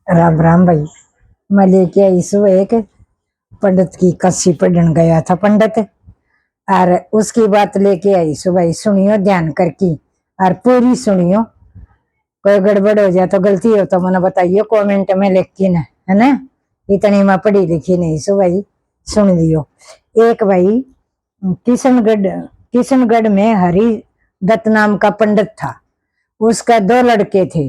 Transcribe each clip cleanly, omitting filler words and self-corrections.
राम राम भाई। मैं लेके आई सुबह एक पंडित की कस्सी पढ़ने गया था पंडित। और उसकी बात लेके आई सुबह, सुनियो ध्यान करके और पूरी सुनियो। कोई गड़बड़ हो जाए तो गलती हो तो मैंने बताइयो कमेंट में लिख के ना, है ना। इतनी मैं पढ़ी लिखी नहीं सो भाई, सुन लियो। एक भाई किशनगढ़ किशनगढ़ में हरि दत्त नाम का पंडित था। उसका दो लड़के थे।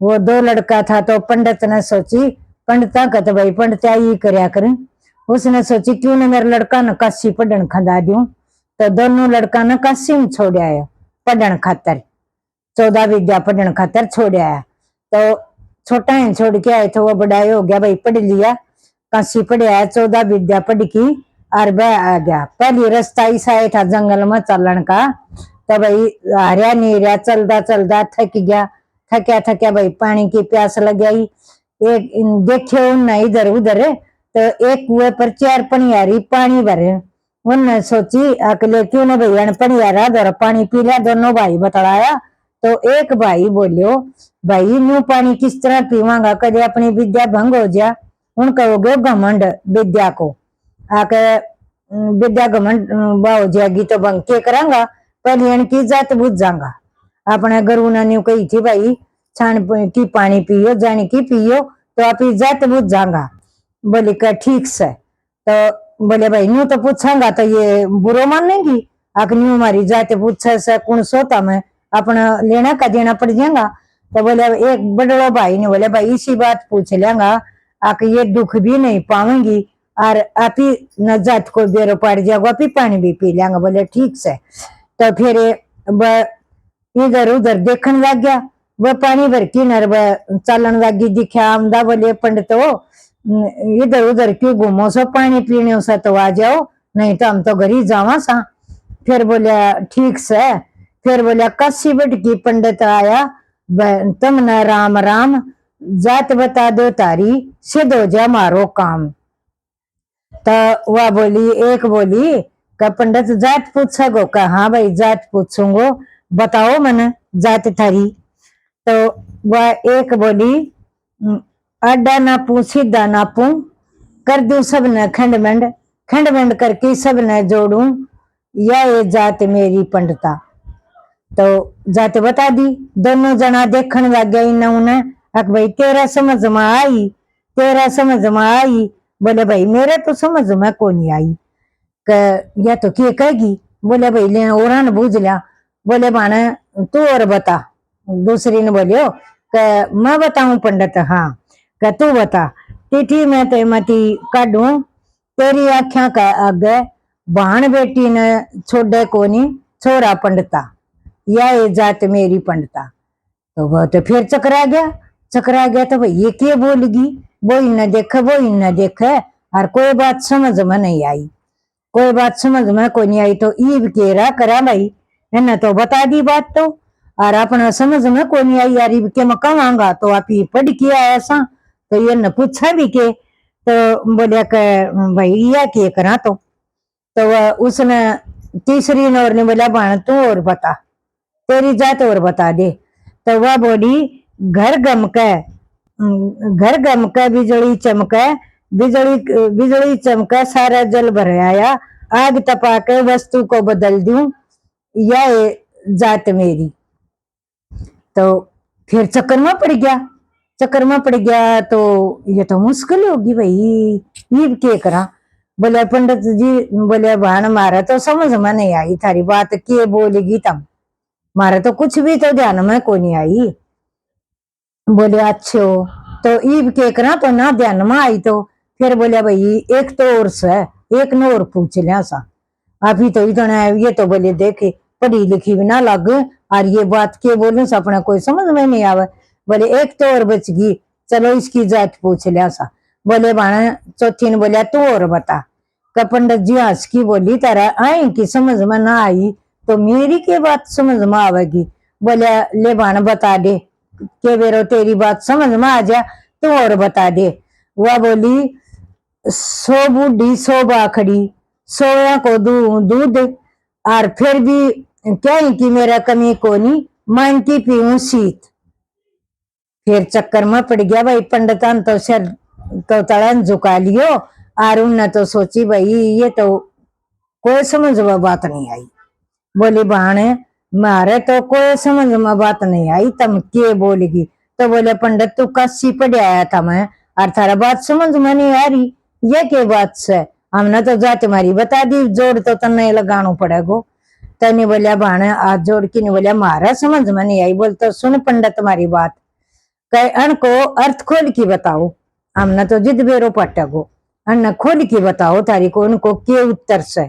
वो दो लड़का था तो पंडित ने सोची, पंडिता का तो भाई पंडित ही करया करें। उसने सोची क्यों ना मेरे लड़का ने काशी पढ़न खदा दूं। तो दोनों लड़का ने काशी में छोड़ आया पढ़न खातर, 14 विद्या पढ़न खातर छोड़ आया। तो छोटा ही छोड़ के आए थे, वो बड़ा हो गया भाई, पढ़ लिया, काशी पढ़िया, 14 विद्या पढ़ की और वह आ गया। पहली रास्ता ऐसा ही था जंगल में चलन का। तो भाई हरिया नहीं रहा, चलता चलता थक गया। थक्या थक्या भाई पानी की प्यास लग गई। एक देखे उन इधर उधर, तो एक कुएं पर 4 पनियारी पानी भरे। उनने सोची अकेले क्यों ना भैया पनियारा दर पानी पी लिया। दोनों भाई बतलाया। तो एक भाई बोलियो, भाई न्यू पानी किस तरह पीवांगा, कदे अपनी विद्या भंग हो जा। उनका हो गया घमंड विद्या को। आके विद्या घमंड हो जाएगी तो भंग के करांगा, पहले इनकी जात बुझ जाऊंगा। अपने गुरु ने न्यू कही थी भाई छान की पानी पियो, जानी की पियो तो आप जात बुझ जाऊंगा। बोले का ठीक से। तो बोले भाई न्यू तो पूछांगा तो ये बुरो मानेगी। न्यू हमारी जात पूछे से कौन सोता मैं अपना लेना का देना पड़ जाएगा। तो बोले एक बड़ो भाई ने बोले भाई इसी बात पूछ लेंगा, ये दुख भी नहीं पावेंगी और आप ही न जात को बेरो पड़ जाएगा, आप ही पानी भी पी लेंगे। बोले ठीक से। तो फिर इधर उधर देखने लग गया। वह पानी भर की नर चलन लगी, दिखा आमदा। बोले पंडित इधर उधर क्यों घूमो सो, पानी पीने से तो आ जाओ, नहीं तो हम तो घर ही जावा सा। फिर बोलिया ठीक से। फिर बोलिया कस्सी बटकी पंडित आया, तुमने राम राम, जात बता दो तारी, सिद्ध हो जा मारो काम। तो वह बोली, एक बोली का पंडित जात पूछोगो का, हाँ भाई जात पूछूंगो, बताओ मन जात थारी। तो वह एक बोली, अड्डा ना पू सीधा ना पू, कर दू सब न खंड मंड करके सब न जोड़ू, या ये जात मेरी पंडिता। तो जात बता दी। दोनों जना देखने लग गए इन्होंने, अक भाई तेरा समझ में आई, तेरा समझ में आई। बोले भाई मेरे तो समझ में को नहीं आई। या तो क्या कहेगी। बोले भाई ले और बूझ लिया। बोले माने तू और बता। दूसरी ने बोलियो मैं बताऊं पंडित, हाँ क तू बता। तिथि में ते मती काढू, तेरी आख्या का आगे बहन बेटी ने छोड़े कोनी, छोरा पंडिता, या ये जात मेरी पंडिता। तो वह तो फिर चकरा गया। तो भाई ये क्या बोलेगी, वो इन्हें देखे वो इन्हें देखे, और कोई बात समझ में नहीं आई। कोई बात समझ में कोई नहीं आई। तो ईब केरा करा भाई, है तो बता दी बात। तो और अपना समझ में कोई नहीं आई यार, ईब के मैं कहूंगा तो आप ही पढ़ के आया ऐसा। तो ये न पूछा भी के। तो बोलिया भाई यह के करा। तो उसने तीसरी नौर ने बोला बाण तू और बता, तेरी जात और बता दे। तो वह बोली, घर गम के बिजली चमके, बिजली चमके सारा जल भर आया, आग तपा के वस्तु को बदल दूं, या जात मेरी। तो फिर चक्कर में पड़ गया। तो ये तो मुश्किल होगी भाई, ये क्या करा। बोले पंडित जी, बोले भान मारा तो समझ में नहीं आई थारी बात, के बोलेगी तब, मारा तो कुछ भी तो ध्यान में को नहीं आई। बोले अच्छे हो। तो ईब के करा तो ना ध्यान में आई। तो फिर बोलिया भाई एक तो और से, एक ने और पूछ लिया सा। अभी तो इतना ये तो बोले देखे पढ़ी लिखी भी ना लग, और ये बात के बोलूं से अपना कोई समझ में नहीं आवे। बोले एक तो और बच गई, चलो इसकी जात पूछ लिया सा। बोले बाणा चौथी ने बोलिया तू और बता। का पंडित जी हंस की बोली, तारा आई की समझ में ना आई तो मेरी के बात समझ में आवेगी। बोले ले बाण बता दे, के बेरो तेरी बात समझ में आ जा, तू और बता दे। वह बोली, 100 बूढ़ी 100 बाखड़ी, सोया को दूध, और फिर भी क्या ही कि मेरा कमी कोनी, मान की पीऊं शीत। फिर चक्कर में पड़ गया भाई, पंडितान तो सिर तो तड़न झुका लियो। और उनने तो सोची भाई ये तो कोई समझ में बात नहीं आई। बोली बहन मारे तो कोई समझ में बात नहीं आई, तुम के बोलेगी? तो बोले पंडित तू कस्सी पढ़ आया था मैं, और थारा बात समझ में नहीं आ रही, ये के बात से? हमने तो जात तुम्हारी बता दी, जोड़ तो तन्ने लगाना पड़ेगा। तने बोलिया बहन आज जोड़ की नहीं, बोलिया मारा समझ में नहीं आई। बोल तो सुन पंडित तुम्हारी बात, कहे अन को अर्थ खोल की बताओ। हमने तो जिद बेरो पटेगो, अन्न खोल की बताओ तारी को उनको के उत्तर से,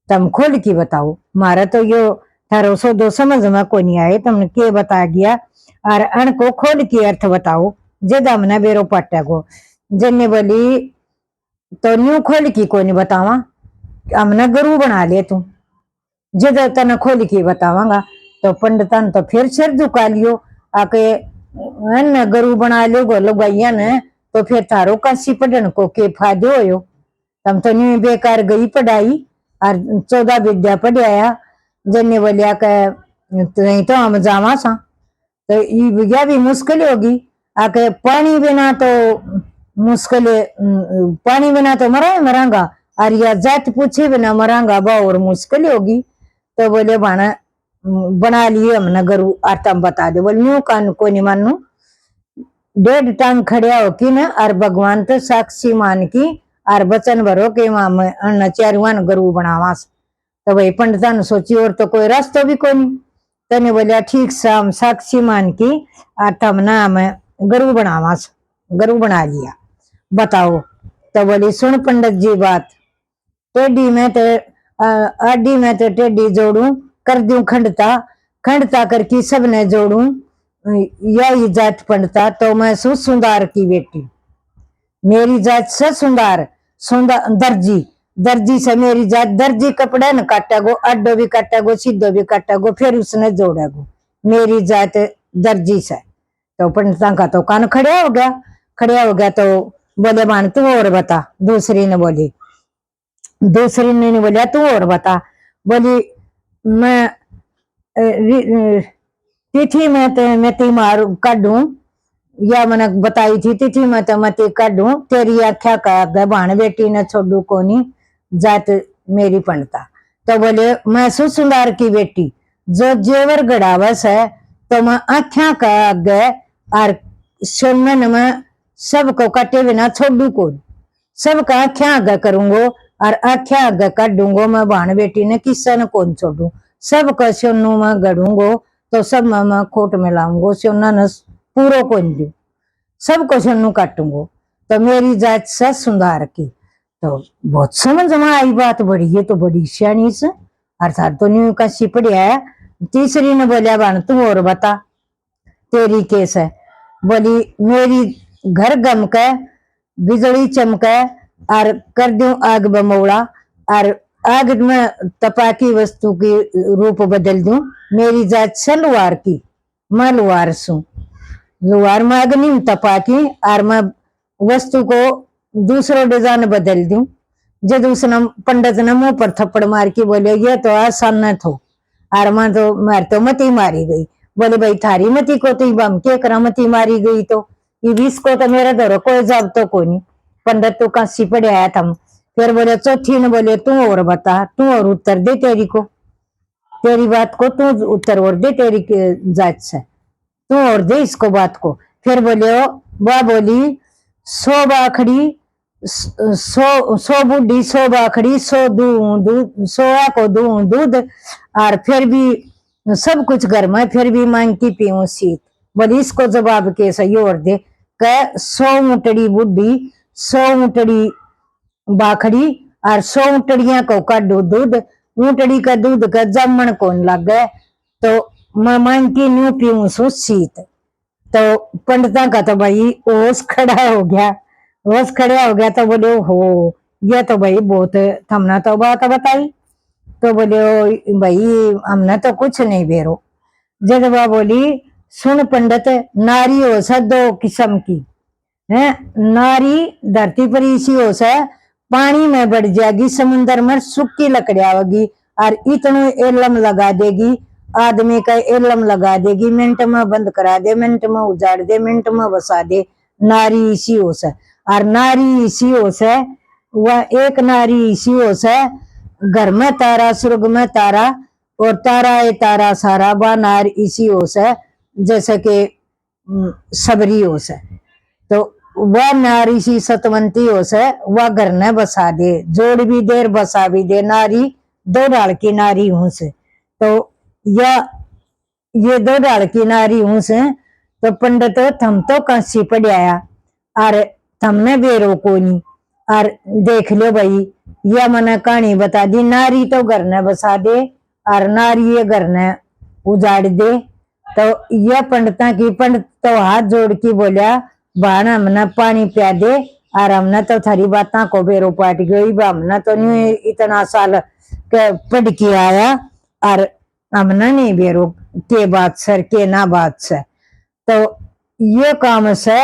तुम खोल की बताओ। मारा तो यो थारो सो दो समझ में को नहीं आए, तुमने के बता गया और अण को खोल की अर्थ बताओ, जद हमने बेरो पटेगो। जन्ने बोली तो न्यू खोल की को नहीं बतावा, हमने गुरु बना ले तू, जद तने खोल की बतावांगा। तो पंडितन तो फिर सिर झुका लियो, आके गुरु बना लो गोलो गैया ने, तो फिर थारो काशी पढ़न को के फायदो हो? तम तो न्यू बेकार गई पढ़ाई और 14 विद्या पढ़ाया। जन्ने बोलिया नहीं तो हम जावा सा, तो ये भी मुश्किल होगी। आके पानी बिना तो मुश्किल, पानी बिना तो मरांगा, और या जात पूछे बिना मरांगा बा और मुश्किल होगी। तो बोले बना बना लिए हमने गुरु, और तुम बता दो। बोले न्यू कान को नहीं मानू, 1.5 टांग खड़िया हो की न, और भगवान तो साक्षी मान की, और वचन भरो के वहां चारुआन गुरु बनावा। तो भाई पंडिता ने सोची और तो कोई रास्ता भी कोई नहीं। तने बोलिया ठीक से हम साक्षी मान की और तब ना हमें गुरु बनावा, गुरु बना लिया, बताओ। तो बोली सुन पंडित जी बात, टेढ़ी में तो आडी में तो टेढ़ी जोड़ू, कर दूं खंडता, खंडता करके सबने जोड़ू, यही जात पंडिता तो मैं सु सुंदार की बेटी, मेरी जात से सुंदार, सुंदर दर्जी, दर्जी से मेरी जात, दर्जी कपड़ा न काटेगो, अड्डो भी काटेगो, सीधो भी काटेगो, फिर उसने जोड़ेगो, मेरी जात दर्जी से। तो पंडिता का तो कान खड़े हो गया, खड़े हो गया। तो बोले मान तू और बता। दूसरी ने बोली, दूसरी ने बोलिया तू और बता। बोली मैं तिथि में तो मैं ती मारू काढू, या मैंने बताई थी तिथि में तो मैं ती काढू, तेरी आख्या का भाण बेटी ने छोड़ू कोनी, जात मेरी पंडिता। तो बोले मैं सुंदर की बेटी, जो जेवर गड़ावस है तो मैं आख्या का आगे और सुनन में सबको कटे बिना छोड़ू कौन, सबका आख्या आगे करूंगो और आख्या आगे काटूंगो। मैं भाण बेटी ने किस्सा न कौन छोड़ू, सबका सुनू में गढ़ूंगो, तो सब मैं खोट में लाऊंगो, सुनना न पूरो कौन दू, सबको सुनू काटूंगो। तो मेरी जात से सुंदर की। तो बहुत समझ में आई बात, बड़ी ये तो बड़ी सियानी से, अर्थात तो न्यू का सिपड़िया है। तीसरी ने बोलिया भाण तू और बता, तेरी केस है। बोली मेरी घर गम के बिजली चमके और कर दूं आग बमौड़ा, और आग में तपाकी वस्तु की रूप बदल दूं, मेरी जात से लुहार की, मैं लुहार सू, लुहार में अग्नि तपाकी और मैं वस्तु को दूसरो डिजाइन बदल दूं। जब उसने पंडित ने मुंह पर थप्पड़ मार के बोले ये तो आसान न थो, और मैं तो मार तो मती मारी गई। बोले भाई थारी मती को तो बम के करा मती मारी गई, तो ये 20 को तो मेरा धरो कोई जब तो कोई नहीं, पंडित तो काशी पड़े आया था। फिर बोले चौथी ने बोले तू और बता, तू और उत्तर दे, तेरी को तेरी बात को तू उत्तर और दे, तेरी जात से तू और दे इसको बात को। फिर बोले वह बोली 100 बाखड़ी 100 बुढ़ी 100 बाखड़ी 100 दूध 100 को दूं दूध, और फिर भी सब कुछ घर में फिर भी मांगती पीऊं शीत। बोली इसको जवाब के सही और दे, कह 100 ऊँटड़ी बुढ़ी 100 ऊँटड़ी बाखड़ी और 100 ऊँटड़िया को काढू दूध, ऊँटड़ी का दूध का जमन कौन लगे, तो मैं मांगती न्यू पीऊं सु शीत। तो पंडिता का तो भाई होश खड़ा हो गया, होश खड़ा हो गया। तो बोले हो ये तो भाई बहुत थमना तो बात बताई। तो बोले भाई हमने तो कुछ नहीं बेरो। जदवा बोली सुन पंडित, नारी हो सा 2 किस्म की है, नारी धरती पर इसी हो सा पानी में बढ़ जाएगी, समुन्द्र में सूखी लकड़ी आवेगी और इतनो एलम लगा देगी आदमी का एलम लगा देगी, मिनट में बंद करा दे, मिनट में उजाड़ दे, मिनट में बसा दे। नारी इसी होश है। और नारी इसी होश है, वह एक नारी इसी होश है, घर में तारा स्वर्ग में तारा, और तारा है तारा सारा, वह नार इसी होश है जैसे कि सबरी होश है। तो वह नारी सी सतवंती होश है, वह घर ने बसा दे, जोड़ भी देर बसा भी दे, नारी दो ढाल की नारी हूं से। तो यह ये दो ढाल की नारी हूं से। तो पंडित थम तो कांसी पढ़ाया और थमने बेरो को नहीं, और देख लो भाई, यह मैंने कहानी बता दी, नारी तो घर ने बसा दे और नारी ये घर ने उजाड़ दे। तो यह पंडिता की, पंडित तो हाथ जोड़ के बोलिया, बाण हमने पानी पिया दे, और हमने तो थारी बातों को बेरो पाट गई, हमने तो नहीं इतना साल पढ़ के आया, और हमने नहीं बेरो के बात सर के ना बात से। तो ये काम से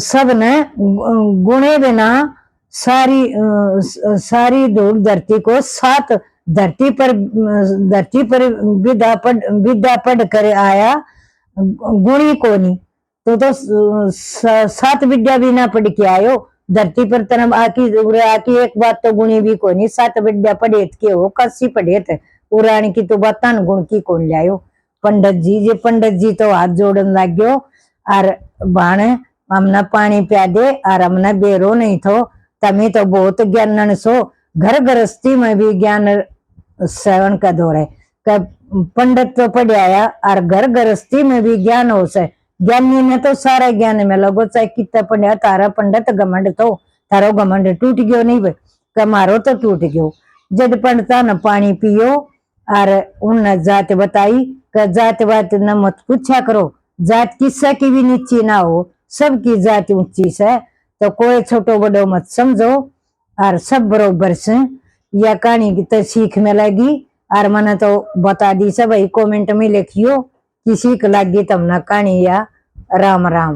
सब ने गुणे बिना सारी धूल धरती को सात धरती पर विद्या पढ़ कर आया, गुणी को नहीं। तो सात विद्या भी ना पढ़ के आयो धरती पर तरम आकी एक बात तो गुणी भी को नहीं, सात विद्या पढ़े के हो, कसी पढ़े थे पुरानी की तो बात गुण की कौन लायो। पंडित जी, ये पंडित जी तो हाथ जोड़न लग गयो, और बाण हमने पानी पिया दे और हमने बेरो नहीं थो, तमी तो बहुत ज्ञानन सो, घर गृहस्थी में भी ज्ञान सेवन का दौर है। पंडित तो पढ़ाया और घर गृहस्थी में भी ज्ञान हो से, ज्ञानी ने तो सारा ज्ञान में लगो, चाहे कितना पढ़ा, तारा पंडित घमंड तो थारो घमंड टूट गयो नहीं भाई, कमारो तो टूट गयो। जब पंडिता न पानी पियो और उन जात बताई, जात बात न मत पूछा करो, जात किस्सा की भी नीची ना हो, सबकी जात ऊंची से, तो कोई छोटो बड़ो मत समझो, और सब बरोबर से। यह कहानी की तो सीख में लगी, और मैंने तो बता दी सब, कमेंट में लिखियो किसी को लगी तमना कहानी या। राम राम।